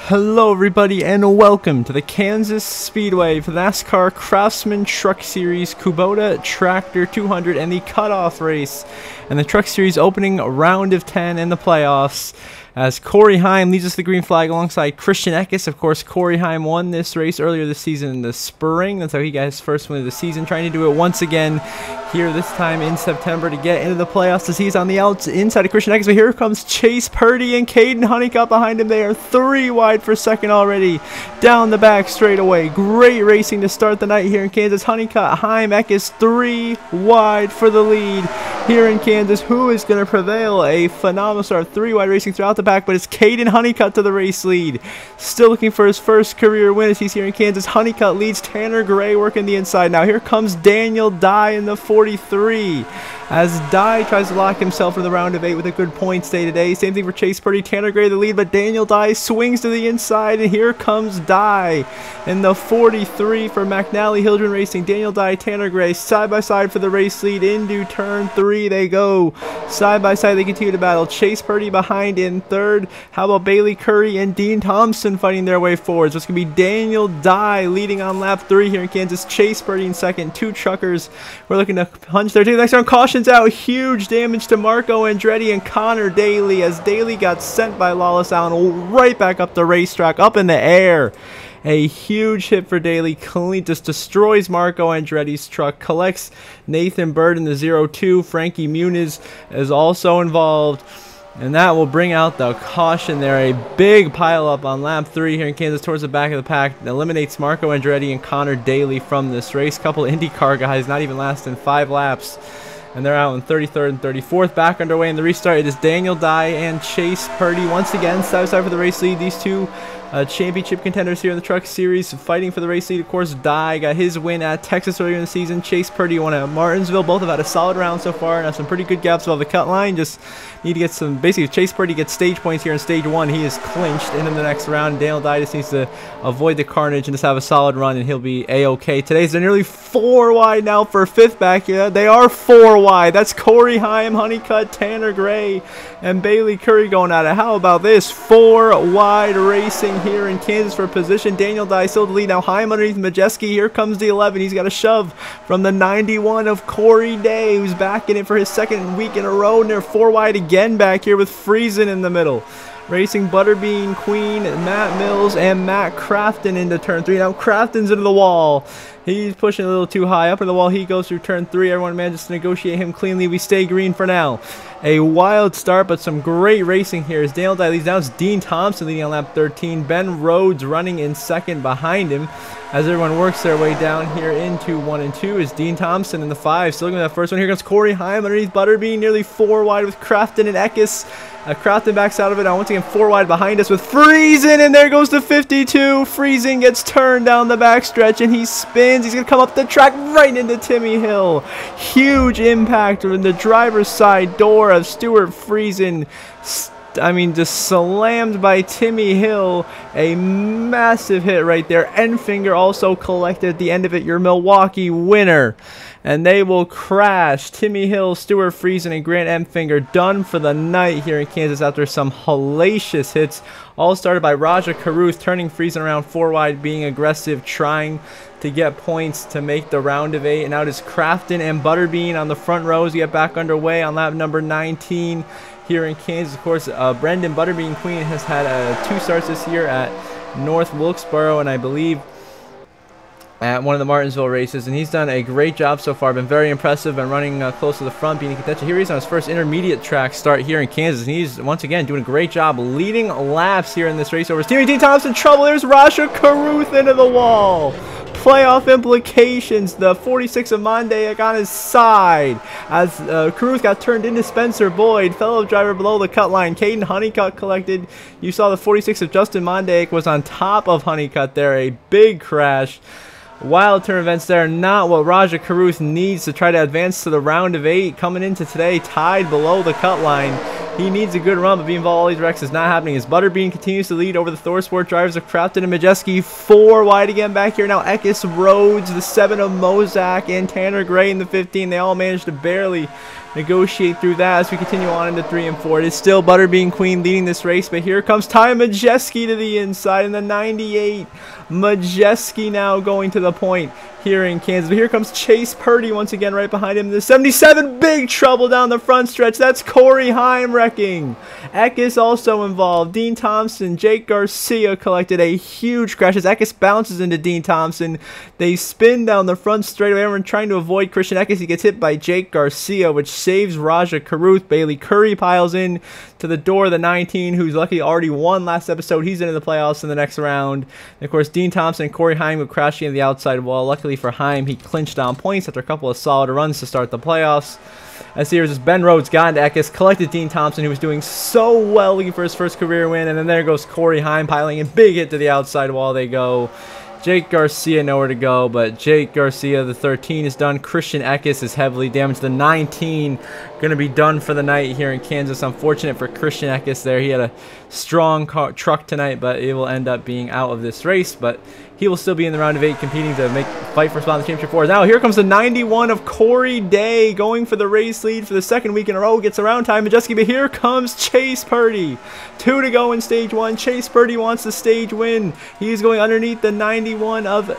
Hello everybody and welcome to the Kansas Speedway for the NASCAR Craftsman Truck Series Kubota Tractor 200 and the cutoff race and the Truck Series opening round of 10 in the playoffs. As Corey Heim leads us to the green flag alongside Christian Eckes. Of course, Corey Heim won this race earlier this season in the spring. That's how he got his first win of the season. Trying to do it once again here this time in September to get into the playoffs as he's on the inside of Christian Eckes. But here comes Chase Purdy and Caden Honeycutt behind him. They are 3 wide for second already. Down the back straightaway. Great racing to start the night here in Kansas. Honeycutt, Heim, Eckes 3 wide for the lead here in Kansas. Who is going to prevail? A phenomenal start. 3 wide racing throughout the back, but it's Caden Honeycutt to the race lead. Still looking for his first career win as he's here in Kansas. Honeycutt leads. Tanner Gray working the inside. Now here comes Daniel Dye in the 43 as Dye tries to lock himself in the round of 8 with a good points day today. Same thing for Chase Purdy. Tanner Gray the lead, but Daniel Dye swings to the inside, and here comes Dye in the 43 for McNally Hildren Racing. Daniel Dye, Tanner Gray side by side for the race lead. Into turn 3 they go. Side by side they continue to battle. Chase Purdy behind in third. How about Bailey Curry and Dean Thompson fighting their way forward? So it's going to be Daniel Dye leading on lap 3 here in Kansas. Chase Purdy in second. 2 truckers we're looking to punch their team. Next round, cautions out. Huge damage to Marco Andretti and Connor Daly as Daly got sent by Lawless Allen right back up the racetrack, up in the air. A huge hit for Daly. Clean just destroys Marco Andretti's truck. Collects Nathan Bird in the 0-2. Frankie Muniz is also involved. And that will bring out the caution there. A big pile up on lap 3 here in Kansas towards the back of the pack. It eliminates Marco Andretti and Connor Daly from this race. Couple IndyCar guys not even lasting 5 laps. And they're out in 33rd and 34th. Back underway in the restart. It is Daniel Dye and Chase Purdy once again side by side for the race lead. These two championship contenders here in the Truck Series fighting for the race lead. Of course, Dye got his win at Texas earlier in the season. Chase Purdy won at Martinsville. Both have had a solid round so far and have some pretty good gaps above the cut line. Just need to get some, basically, if Chase Purdy gets stage points here in stage 1, he is clinched into the next round. Daniel Dye just needs to avoid the carnage and just have a solid run, and he'll be A-okay. Today's they're nearly 4 wide now for 5th back here. They are 4 wide. That's Corey Heim, Honeycutt, Tanner Gray, and Bailey Curry going at it. How about this? 4 wide racing here in Kansas for position. Daniel Dye still the lead. Now Heim underneath Majeski. Here comes the 11. He's got a shove from the 91 of Corey Day, who's back in it for his 2nd week in a row. And they're 4 wide again back here with Friesen in the middle. Racing Butterbean, Queen, Matt Mills, and Matt Crafton into turn 3. Now Crafton's into the wall. He's pushing a little too high. Up in the wall he goes through turn 3. Everyone manages to negotiate him cleanly. We stay green for now. A wild start, but some great racing here as Daniel Dye leads. Now it's Dean Thompson leading on lap 13. Ben Rhodes running in second behind him as everyone works their way down here into 1 and 2 is Dean Thompson in the 5. Still looking at that first one. Here comes Corey Heim underneath Butterbean, nearly 4 wide with Crafton and Eckes. Crafton backs out of it. Now once again 4 wide behind us with Friesen, and there goes the 52. Friesen gets turned down the backstretch and he spins. He's going to come up the track right into Timmy Hill. Huge impact in the driver's side door of Stuart Friesen. Just slammed by Timmy Hill. A massive hit right there. Enfinger also collected at the end of it. Your Milwaukee winner. And they will crash. Timmy Hill, Stuart Friesen, and Grant Enfinger done for the night here in Kansas after some hellacious hits. All started by Raja Caruth turning Friesen around 4 wide, being aggressive, trying to get points to make the round of 8. And now it is Crafton and Butterbean on the front rows. We get back underway on lap number 19 here in Kansas. Of course, Brendan Butterbean Queen has had 2 starts this year at North Wilkesboro and I believe at one of the Martinsville races, and he's done a great job so far. Been very impressive and running close to the front, being in contention. Here he's on his first intermediate track start here in Kansas, and he's once again doing a great job leading laps here in this race over his teammate Dean Thompson. Trouble. There's Rasha Caruth into the wall. Playoff implications. The 46 of Monday on his side as Caruth got turned into Spencer Boyd, fellow driver below the cut line. Caden Honeycutt collected. You saw the 46 of Justin Monday was on top of Honeycutt there. A big crash. Wild turn events there, not what Raja Caruth needs to try to advance to the round of 8. Coming into today tied below the cut line. He needs a good run, but being involved in all these wrecks is not happening as Butterbean continues to lead over the ThorSport drivers of Crafton and Majeski. 4 wide again back here now. Eckes, Rhodes, the 7 of Mozak, and Tanner Gray in the 15. They all managed to barely negotiate through that as we continue on into 3 and 4. It is still Butterbean Queen leading this race, but here comes Ty Majeski to the inside in the 98. Majeski now going to the point here in Kansas. But here comes Chase Purdy once again right behind him. The 77, big trouble down the front stretch. That's Corey Heim wrecking. Eckes also involved. Dean Thompson, Jake Garcia collected a huge crash as Eckes bounces into Dean Thompson. They spin down the front straightaway. Everyone trying to avoid Christian Eckes. He gets hit by Jake Garcia, which saves Raja Caruth. Bailey Curry piles in to the door of the 19, who's lucky already won last episode. He's into the playoffs in the next round. And of course, Dean Thompson and Corey Heim would crash into the outside wall. Luckily for Heim, he clinched on points after a couple of solid runs to start the playoffs. As here's as Ben Rhodes got into Eckes, collected Dean Thompson, who was doing so well looking for his first career win. And then there goes Corey Heim piling in. Big hit to the outside wall they go. Jake Garcia nowhere to go, but Jake Garcia, the 13, is done. Christian Eckes is heavily damaged. The 19 going to be done for the night here in Kansas. Unfortunate for Christian Eckes there. He had a strong truck tonight, but it will end up being out of this race. But he will still be in the round of 8 competing to fight for a spot in the championship 4. Now here comes the 91 of Corey Day going for the race lead for the second week in a row. Gets around Ty Majeski, but here comes Chase Purdy. 2 to go in stage 1. Chase Purdy wants the stage win. He's going underneath the 91 of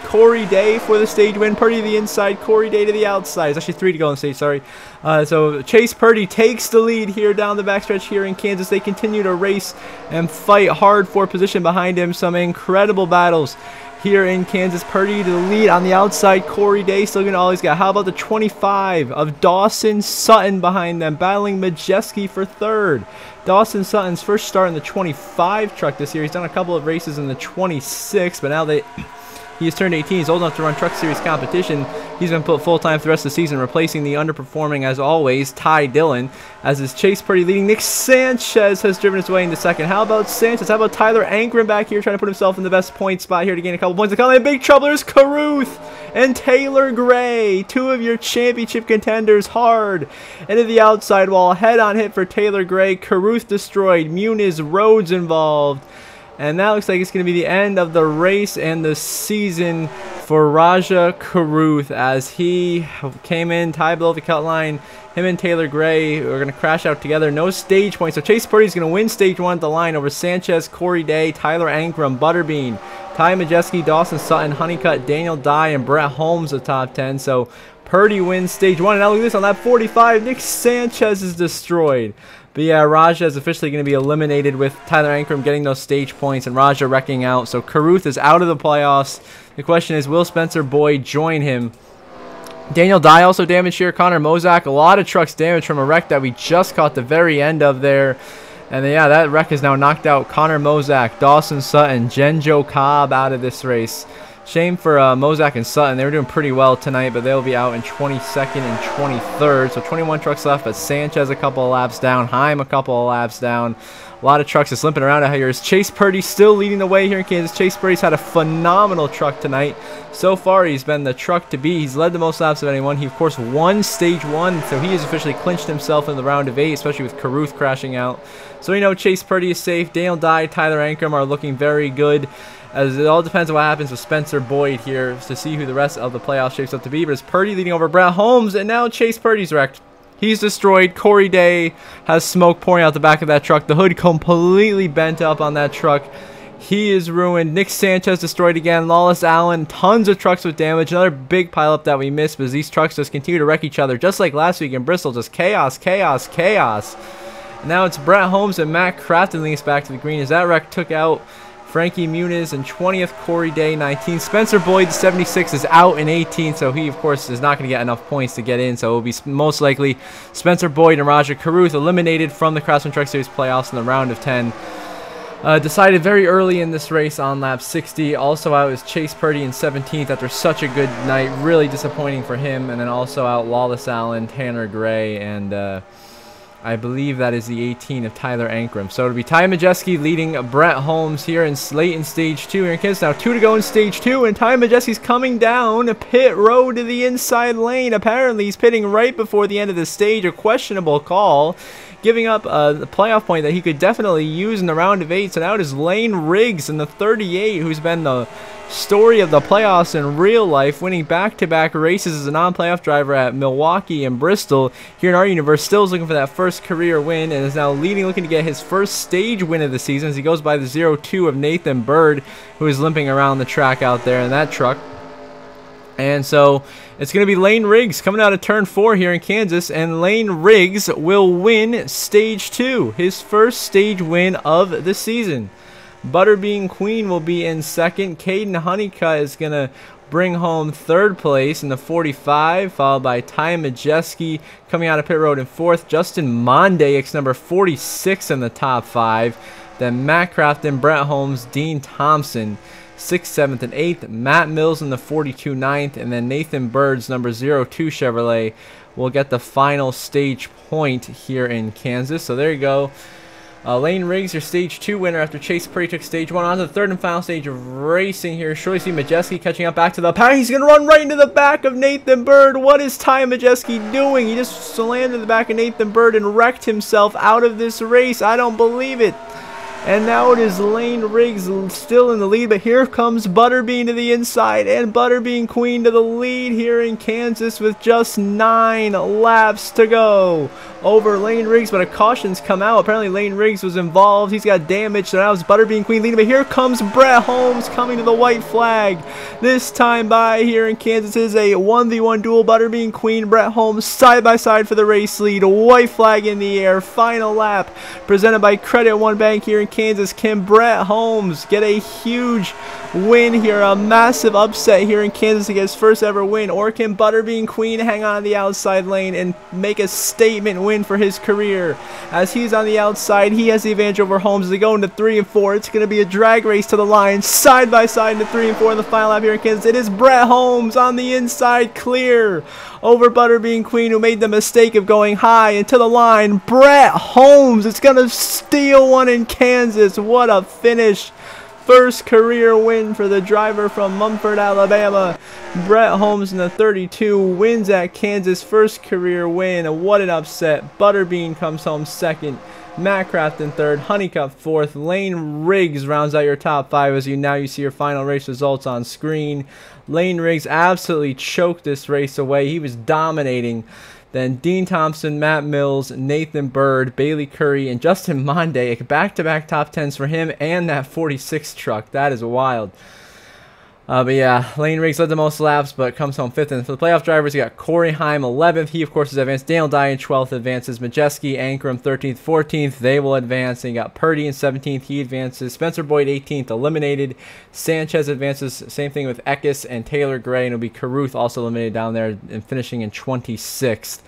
Corey Day for the stage win. Purdy to the inside, Corey Day to the outside. It's actually 3 to go on stage, sorry. So Chase Purdy takes the lead here down the backstretch here in Kansas. They continue to race and fight hard for position behind him. Some incredible battles here in Kansas. Purdy to the lead on the outside. Corey Day still going to always get. How about the 25 of Dawson Sutton behind them, battling Majeski for 3rd. Dawson Sutton's first start in the 25 truck this year. He's done a couple of races in the 26, but now he has turned 18. He's old enough to run Truck Series competition. He's been put full-time for the rest of the season, replacing the underperforming, as always, Ty Dillon. As is Chase Purdy leading. Nick Sanchez has driven his way into 2nd. How about Sanchez? How about Tyler Ankrum back here trying to put himself in the best point spot here to gain a couple points? In big trouble, there's Caruth and Taylor Gray, 2 of your championship contenders, hard into the outside wall. Head-on hit for Taylor Gray. Caruth destroyed. Muniz, Rhodes involved. And that looks like it's going to be the end of the race and the season for Raja Caruth as he came in, tied below the cut line. Him and Taylor Gray are going to crash out together. No stage points. So Chase Purdy is going to win stage 1 at the line over Sanchez, Corey Day, Tyler Ankrum, Butterbean, Ty Majeski, Dawson Sutton, Honeycutt, Daniel Dye, and Brett Holmes the top 10. So Purdy wins stage 1. And now look at this on lap 45. Nick Sanchez is destroyed. But yeah, Raja is officially going to be eliminated with Tyler Ankrum getting those stage points and Raja wrecking out. So Caruth is out of the playoffs. The question is, will Spencer Boyd join him? Daniel Dye also damaged here. Connor Mozak, a lot of trucks damaged from a wreck that we just caught the very end of there. And yeah, that wreck has now knocked out Connor Mozak, Dawson Sutton, Genjo Cobb out of this race. Shame for Mozak and Sutton. They were doing pretty well tonight, but they'll be out in 22nd and 23rd. So 21 trucks left, but Sanchez a couple of laps down. Heim a couple of laps down. A lot of trucks is limping around out here. Is Chase Purdy still leading the way here in Kansas? Chase Purdy's had a phenomenal truck tonight. So far, he's been the truck to beat. He's led the most laps of anyone. He, of course, won stage 1, so he has officially clinched himself in the round of 8, especially with Caruth crashing out. So we know Chase Purdy is safe. Daniel Dye, Tyler Ankrum are looking very good. As it all depends on what happens with Spencer Boyd here to see who the rest of the playoff shapes up to be. But it's Purdy leading over Brett Holmes, and now Chase Purdy's wrecked. He's destroyed. Corey Day has smoke pouring out the back of that truck. The hood completely bent up on that truck. He is ruined. Nick Sanchez destroyed again. Lawless Allen, tons of trucks with damage. Another big pileup that we missed because these trucks just continue to wreck each other. Just like last week in Bristol, just chaos, chaos, chaos. And now it's Brett Holmes and Matt Craftsman leading us back to the green as that wreck took out Frankie Muniz in 20th, Corey Day 19th. Spencer Boyd 76 is out in 18th, so he of course is not going to get enough points to get in. So it will be most likely Spencer Boyd and Raja Caruth eliminated from the Craftsman Truck Series playoffs in the round of 10. Decided very early in this race on lap 60. Also out is Chase Purdy in 17th after such a good night. Really disappointing for him. And then also out Lawless Allen, Tanner Gray, and I believe that is the 18 of Tyler Ankrum. So it'll be Ty Majeski leading Brett Holmes here in late in stage 2 here in Kansas. Now 2 to go in stage 2, and Ty Majeski's coming down a pit road to the inside lane. Apparently he's pitting right before the end of the stage. A questionable call. giving up the playoff point that he could definitely use in the round of 8. So now it is Lane Riggs in the 38, who's been the story of the playoffs in real life, winning back-to-back races as a non-playoff driver at Milwaukee and Bristol. Here in our universe, still is looking for that first career win and is now leading, looking to get his first stage win of the season as he goes by the 0-2 of Nathan Bird, who is limping around the track out there in that truck. And so it's going to be Lane Riggs coming out of turn 4 here in Kansas, and Lane Riggs will win stage 2, his first stage win of the season. Butterbean Queen will be in second. Caden Honeycutt is going to bring home third place in the 45, followed by Ty Majeski coming out of pit road in fourth. Justin Mondaix, number 46 in the top 5. Then Matt Crafton, Brett Holmes, Dean Thompson 6th, 7th, and 8th. Matt Mills in the 42, 9th. And then Nathan Bird's number 02 Chevrolet will get the final stage point here in Kansas. So there you go. Lane Riggs, your stage 2 winner after Chase Purdy took stage 1. On to the third and final stage of racing here. Surely see Majeski catching up back to the pack. He's going to run right into the back of Nathan Bird. What is Ty Majeski doing? He just slammed in the back of Nathan Bird and wrecked himself out of this race. I don't believe it. And now it is Lane Riggs still in the lead, but here comes Butterbean to the inside and Butterbean Queen to the lead here in Kansas with just 9 laps to go over Lane Riggs, but a caution's come out. Apparently Lane Riggs was involved. He's got damage, so now it's Butterbean Queen leading, but here comes Brett Holmes coming to the white flag. This time by here in Kansas is a 1v1 duel. Butterbean Queen, Brett Holmes side by side for the race lead. White flag in the air. Final lap presented by Credit One Bank here in Kansas. Can Brett Holmes get a huge win here, a massive upset here in Kansas to get his first ever win, or can Butterbean Queen hang on the outside lane and make a statement win for his career? As he's on the outside, he has the advantage over Holmes as they go into 3 and 4. It's going to be a drag race to the line, side by side into 3 and 4 in the final lap here in Kansas. It is Brett Holmes on the inside, clear over Butterbean Queen, who made the mistake of going high into the line. Brett Holmes is going to steal one in Kansas. What a finish. First career win for the driver from Mumford, Alabama. Brett Holmes in the 32 wins at Kansas. First career win. What an upset. Butterbean comes home second. Matt Crafton third. Honeycutt fourth. Lane Riggs rounds out your top 5 as you see your final race results on screen. Lane Riggs absolutely choked this race away. He was dominating. Then Dean Thompson, Matt Mills, Nathan Bird, Bailey Curry, and Justin Monday, back-to-back top 10s for him and that 46 truck. That is wild. But yeah, Lane Riggs led the most laps, but comes home 5th. And for the playoff drivers, you got Corey Heim 11th. He, of course, is advanced. Daniel Dye in 12th advances. Majeski, Ankrum 13th, 14th. They will advance. And you got Purdy in 17th. He advances. Spencer Boyd 18th, eliminated. Sanchez advances. Same thing with Eckes and Taylor Gray. And it'll be Caruth also eliminated down there and finishing in 26th.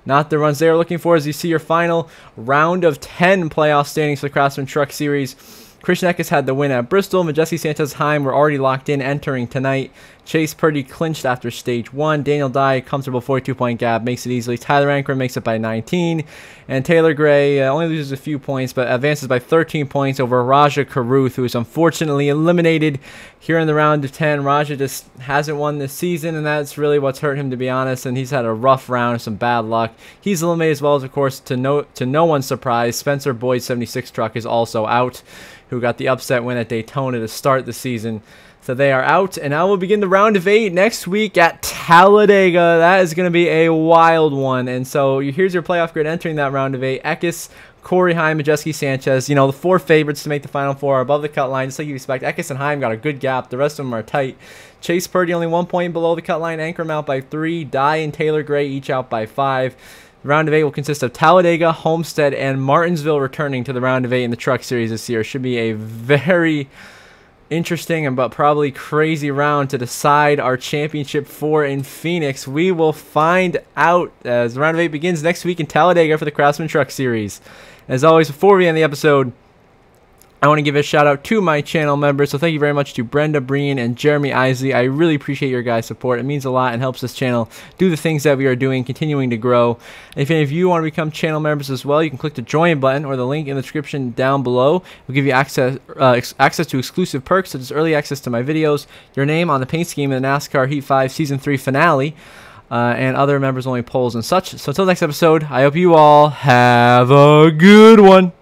Not the runs they are looking for as you see your final round of 10 playoff standings for the Craftsman Truck Series. Christian Eckes had the win at Bristol. Majeski, Sanchez, Heim were already locked in entering tonight. Chase Purdy clinched after stage 1. Daniel Dye, comfortable 42-point gap, makes it easily. Tyler Ankrum makes it by 19. And Taylor Gray only loses a few points, but advances by 13 points over Raja Caruth, who is unfortunately eliminated here in the round of 10. Raja just hasn't won this season, and that's really what's hurt him, to be honest. And he's had a rough round, some bad luck. He's eliminated as well as, of course, to no one's surprise, Spencer Boyd's 76 truck is also out, who got the upset win at Daytona to start the season. So they are out, and now we'll begin the round of 8 next week at Talladega. That is going to be a wild one. And so here's your playoff grid entering that round of 8. Eckes, Corey Heim, Majeski, Sanchez. You know, the 4 favorites to make the Final Four are above the cut line, just like you expect. Eckes and Heim got a good gap. The rest of them are tight. Chase Purdy only 1 point below the cut line. Ankrum out by 3. Dye and Taylor Gray each out by 5. The round of 8 will consist of Talladega, Homestead, and Martinsville returning to the round of 8 in the Truck Series this year. It should be a very interesting and but probably crazy round to decide our championship 4 in Phoenix. We will find out as the round of 8 begins next week in Talladega for the Craftsman Truck Series. As always, before we end the episode, I want to give a shout out to my channel members. So thank you very much to Brenda Breen and Jeremy Isley. I really appreciate your guys' support. It means a lot and helps this channel do the things that we are doing, continuing to grow. And if any of you want to become channel members as well, you can click the join button or the link in the description down below. We'll give you access to exclusive perks such as early access to my videos, your name on the paint scheme in the NASCAR Heat 5 Season 3 finale, and other members only polls and such. So until next episode, I hope you all have a good one.